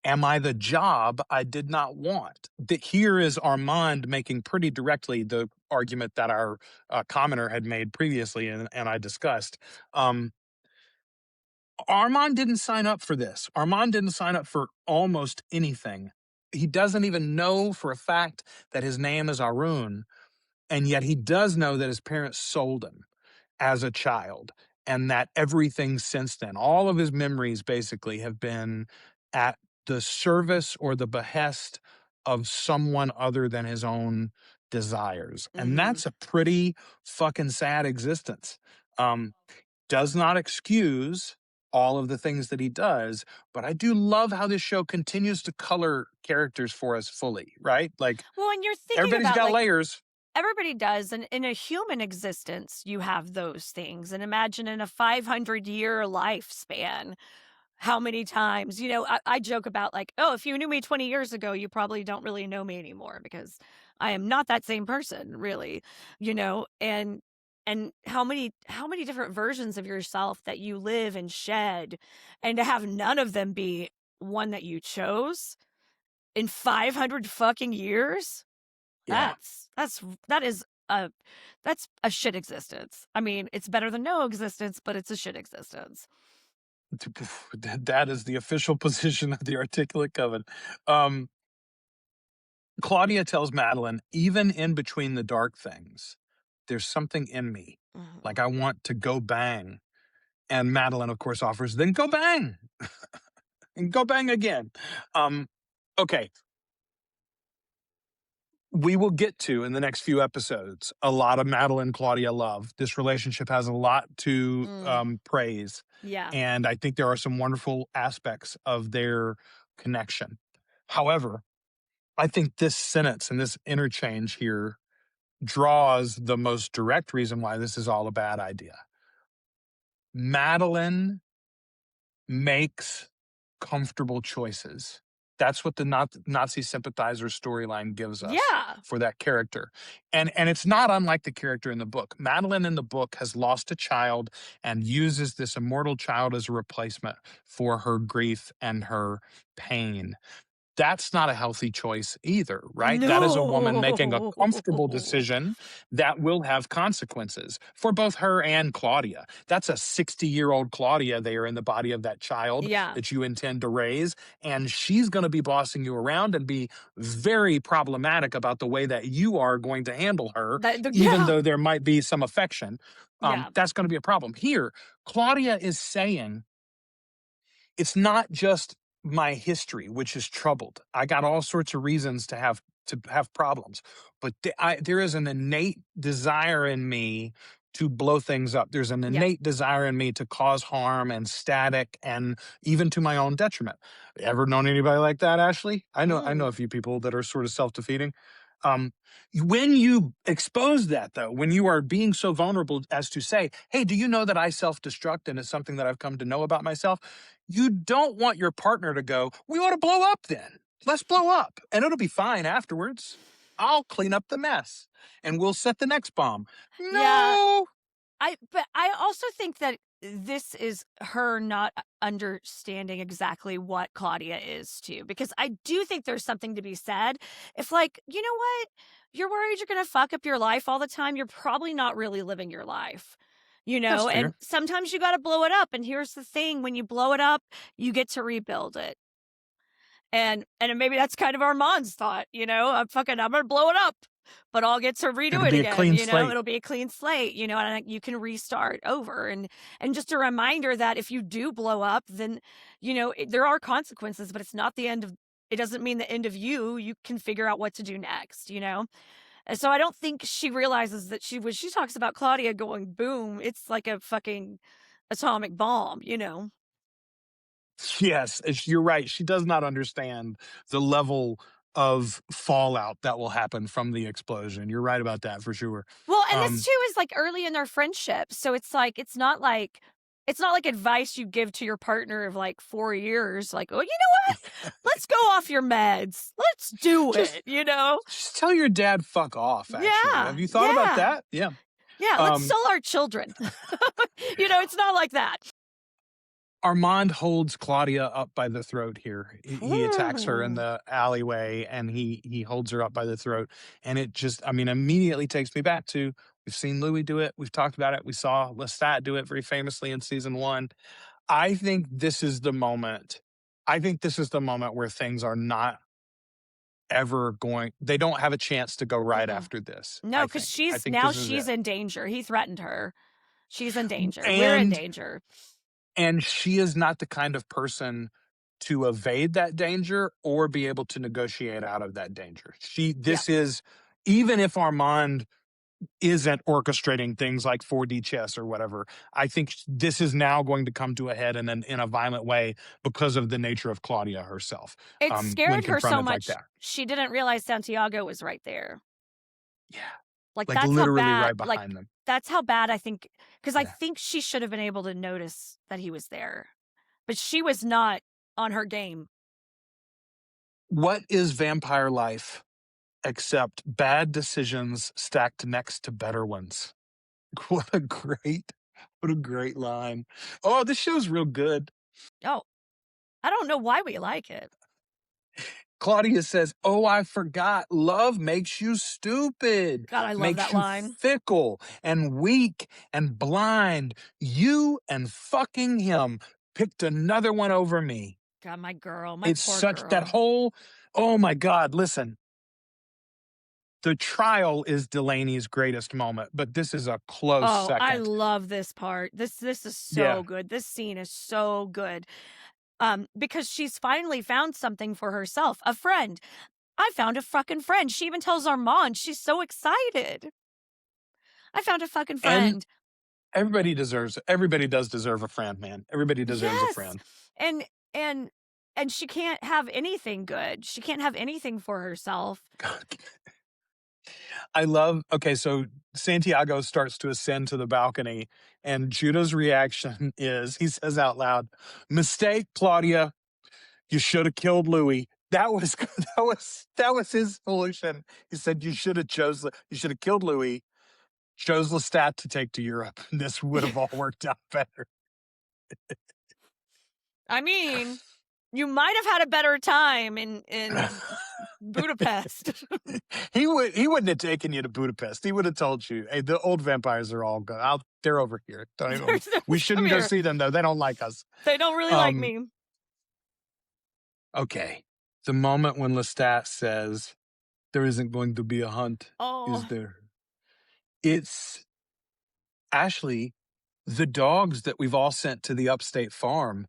S1: Am I the job I did not want? Here is Armand making pretty directly the argument that our commenter had made previously and I discussed. Armand didn't sign up for this. Armand didn't sign up for almost anything. He doesn't even know for a fact that his name is Arun, and yet he does know that his parents sold him as a child, and that everything since then, all of his memories basically have been at the service or the behest of someone other than his own desires. And that's a pretty fucking sad existence. Does not excuse all of the things that he does, but I do love how this show continues to color characters for us fully, right? Like,
S2: well, and you're thinking
S1: everybody's got layers.
S2: Everybody does. And in a human existence, you have those things. And imagine in a 500-year lifespan, how many times, I joke about like, oh, if you knew me 20 years ago, you probably don't really know me anymore because I am not that same person, really, and how many different versions of yourself that you live and shed, and to have none of them be one that you chose in 500 fucking years.
S1: Yeah.
S2: That's a shit existence. I mean, it's better than no existence, but it's a shit existence.
S1: That is the official position of the Articulate Coven. Claudia tells Madeline, even in between the dark things, there's something in me. Like I want to go bang. And Madeline, of course, offers, then go bang. And go bang again. Okay. We will get to, in the next few episodes, a lot of Madeline Claudia love. This relationship has a lot to praise.
S2: Yeah.
S1: And I think there are some wonderful aspects of their connection. However, I think this sentence and this interchange here draws the most direct reason why this is all a bad idea. Madeline makes comfortable choices. That's what the Nazi sympathizer storyline gives us for that character. And it's not unlike the character in the book. Madeline in the book has lost a child and uses this immortal child as a replacement for her grief and her pain. That's not a healthy choice either, right?
S2: No.
S1: That is a woman making a comfortable decision that will have consequences for both her and Claudia. That's a 60-year-old Claudia there in the body of that child that you intend to raise. And she's going to be bossing you around and be very problematic about the way that you are going to handle her, even though there might be some affection. That's going to be a problem. Here, Claudia is saying, it's not just my history, which is troubled. I got all sorts of reasons to have problems, but there is an innate desire in me to blow things up. There's an innate desire in me to cause harm and static, and even to my own detriment. Ever known anybody like that, Ashley? I know a few people that are sort of self-defeating. When you expose that, though, when you are being so vulnerable as to say, hey, do you know that I self-destruct and it's something that I've come to know about myself? You don't want your partner to go, we ought to blow up then. Let's blow up and it'll be fine afterwards. I'll clean up the mess and we'll set the next bomb. No,
S2: But I also think that this is her not understanding exactly what Claudia is too, because I do think there's something to be said. If like, you know what? You're worried you're going to fuck up your life all the time. You're probably not really living your life,
S1: That's
S2: and
S1: fair.
S2: sometimes you got to blow it up. And here's the thing. When you blow it up, you get to rebuild it. And maybe that's kind of Armand's thought, I'm going to blow it up, but I'll get to redo
S1: It'll
S2: it
S1: be a
S2: again,
S1: clean slate.
S2: it'll be a clean slate, and you can restart over. And just a reminder that if you do blow up, then, there are consequences, but it's not the end of, it doesn't mean the end of you. You can figure out what to do next, And so I don't think she realizes that when she talks about Claudia going boom, it's like a fucking atomic bomb,
S1: Yes, you're right. She does not understand the level of fallout that will happen from the explosion. You're right about that for sure.
S2: Well, and this too is like early in their friendship. So it's not like advice you give to your partner of like 4 years, like, oh, you know what? Let's go off your meds. Let's do it,
S1: Just tell your dad fuck off, actually.
S2: Yeah,
S1: Have you thought about that? Yeah.
S2: Yeah, let's sell our children. It's not like that.
S1: Armand holds Claudia up by the throat here. He attacks her in the alleyway, and he holds her up by the throat. And it just, immediately takes me back to, we've seen Louis do it. We've talked about it. We saw Lestat do it very famously in season 1. I think this is the moment. Where things are not ever going, they don't have a chance to go right after this.
S2: No, because she's in danger. He threatened her. She's in danger. We're in danger.
S1: And she is not the kind of person to evade that danger or be able to negotiate out of that danger. This is, even if Armand isn't orchestrating things like 4D chess or whatever, I think this is now going to come to a head in a violent way because of the nature of Claudia herself.
S2: It scared her so much,
S1: like
S2: she didn't realize Santiago was right there.
S1: Yeah.
S2: Like
S1: that's literally right behind them.
S2: That's how bad I think, because I think she should have been able to notice that he was there, but she was not on her game.
S1: What is vampire life except bad decisions stacked next to better ones? What a great line. Oh, this show's real good.
S2: Oh, I don't know why we like it.
S1: Claudia says, "Oh, I forgot. Love makes you stupid.
S2: God, I love that line.
S1: Makes you fickle and weak and blind. You and fucking him picked another one over me."
S2: God, my girl, my
S1: it's
S2: poor
S1: such
S2: girl.
S1: That whole, oh my God, listen. The trial is Delaney's greatest moment, but this is a close second.
S2: I love this part. This is so good. This scene is so good. Because she's finally found something for herself. A friend. I found a fucking friend. She even tells Armand. She's so excited. I found a fucking friend.
S1: And everybody does deserve a friend, man. Everybody deserves a friend.
S2: And she can't have anything good. She can't have anything for herself.
S1: I love, so Santiago starts to ascend to the balcony, and Judah's reaction is, he says out loud, "Mistake, Claudia. You should have killed Louis." That was his solution. He said, you should have killed Louis, chose Lestat to take to Europe. This would have all worked out better.
S2: You might have had a better time in Budapest.
S1: He wouldn't have taken you to Budapest. He would have told you, "Hey, the old vampires are all good. They're over here. We shouldn't go see them, though. They don't like us.
S2: They don't really like me."
S1: Okay. The moment when Lestat says, "There isn't going to be a hunt, is there?" It's, Ashley, the dogs that we've all sent to the upstate farm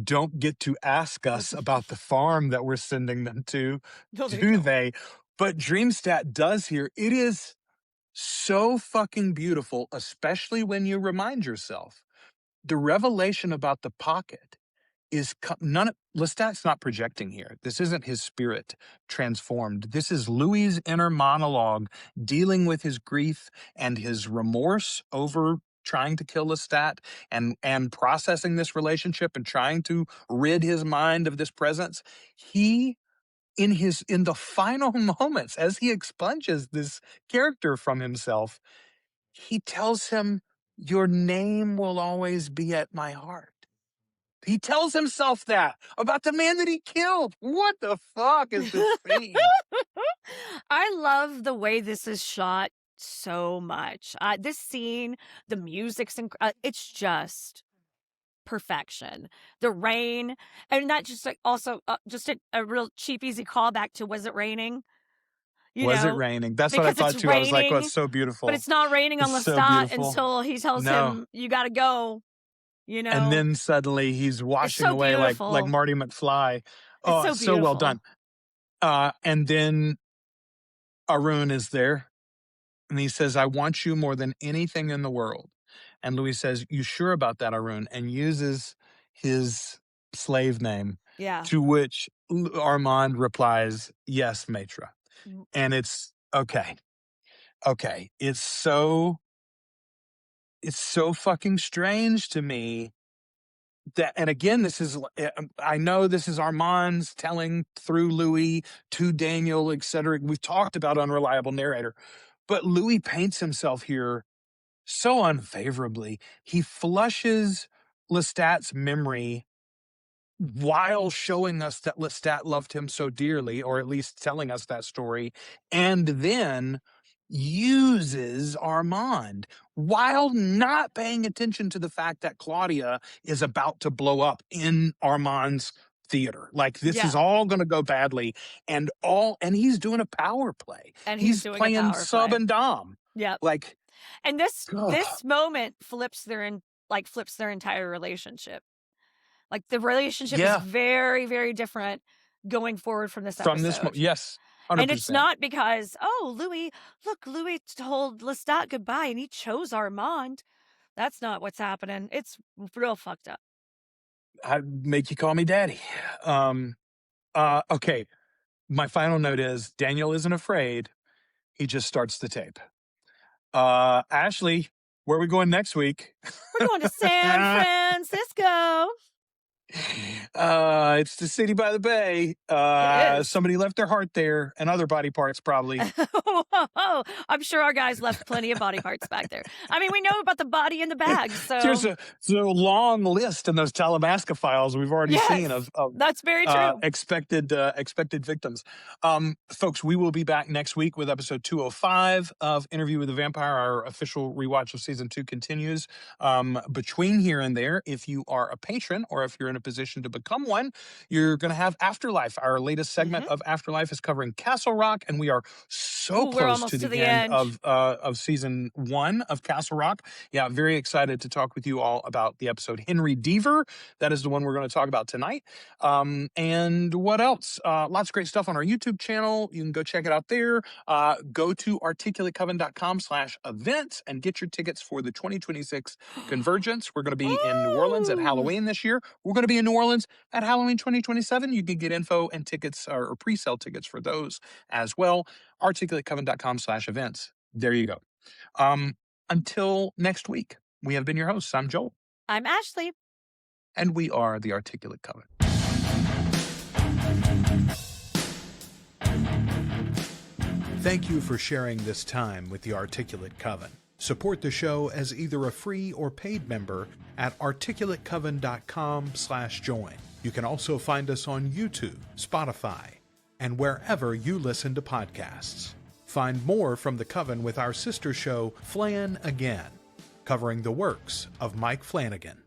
S1: don't get to ask us about the farm that we're sending them to, do they? But Dreamstat does here. It is so fucking beautiful, especially when you remind yourself. The revelation about the pocket is Lestat's not projecting here. This isn't his spirit transformed. This is Louis' inner monologue dealing with his grief and his remorse over trying to kill Lestat and processing this relationship and trying to rid his mind of this presence. He, in the final moments, as he expunges this character from himself, he tells him, your name will always be at my heart. He tells himself that about the man that he killed. What the fuck is this scene?
S2: I love the way this is shot so much. This scene, the music's, it's just perfection. The rain, and not just like also just a real cheap, easy callback to "Was it raining?"
S1: Was it raining? That's what I thought too. I was like, "Oh, it's so beautiful."
S2: But it's not raining on Lestat until he tells him, "You got to go."
S1: And then suddenly he's washing away like Marty McFly. Oh, it's so well done. And then Arun is there, and he says, "I want you more than anything in the world." And Louis says, "You sure about that, Arun?" And uses his slave name.
S2: Yeah.
S1: To which Armand replies, "Yes, Maître." And it's okay. It's so fucking strange to me that, and again, this is, I know this is Armand's telling through Louis to Daniel, etc. We've talked about unreliable narrator, but Louis paints himself here so unfavorably. He flushes Lestat's memory while showing us that Lestat loved him so dearly, or at least telling us that story, and then uses Armand while not paying attention to the fact that Claudia is about to blow up in Armand's theater. Like, this is all going to go badly, and he's doing a power play.
S2: And
S1: he's playing sub and dom.
S2: Yeah.
S1: Like,
S2: and this moment flips their entire relationship. Like, the relationship is very, very different going forward from this episode.
S1: Yes. 100%.
S2: And it's not because, Louis told Lestat goodbye and he chose Armand. That's not what's happening. It's real fucked up.
S1: I make you call me daddy. Okay. My final note is Daniel isn't afraid. He just starts the tape. Ashley, where are we going next week?
S2: We're going to San Francisco.
S1: It's the city by the bay. Somebody left their heart there and other body parts, probably.
S2: I'm sure our guys left plenty of body parts back there. I mean, we know about the body in the bag. So
S1: there's a long list in those Talamasca files we've already seen of
S2: that's very true.
S1: Expected victims. Folks, we will be back next week with episode 205 of Interview with the Vampire. Our official rewatch of season 2 continues. Between here and there, if you are a patron or if you're in a position to become one, you're going to have Afterlife. Our latest segment of Afterlife is covering Castle Rock, and we are so close to the end of season 1 of Castle Rock. Yeah, very excited to talk with you all about the episode Henry Deaver. That is the one we're going to talk about tonight. And what else? Lots of great stuff on our YouTube channel. You can go check it out there. Go to articulatecoven.com/events and get your tickets for the 2026 Convergence. We're going to be in New Orleans at Halloween this year. We're going to be in New Orleans at Halloween 2027. You can get info and tickets or pre-sale tickets for those as well. articulatecoven.com/events. There you go. Until next week, we have been your hosts. I'm Joel.
S2: I'm Ashley.
S1: And we are the Articulate Coven.
S3: Thank you for sharing this time with the Articulate Coven. Support the show as either a free or paid member at articulatecoven.com/join. You can also find us on YouTube, Spotify, and wherever you listen to podcasts. Find more from the Coven with our sister show, Flan Again, covering the works of Mike Flanagan.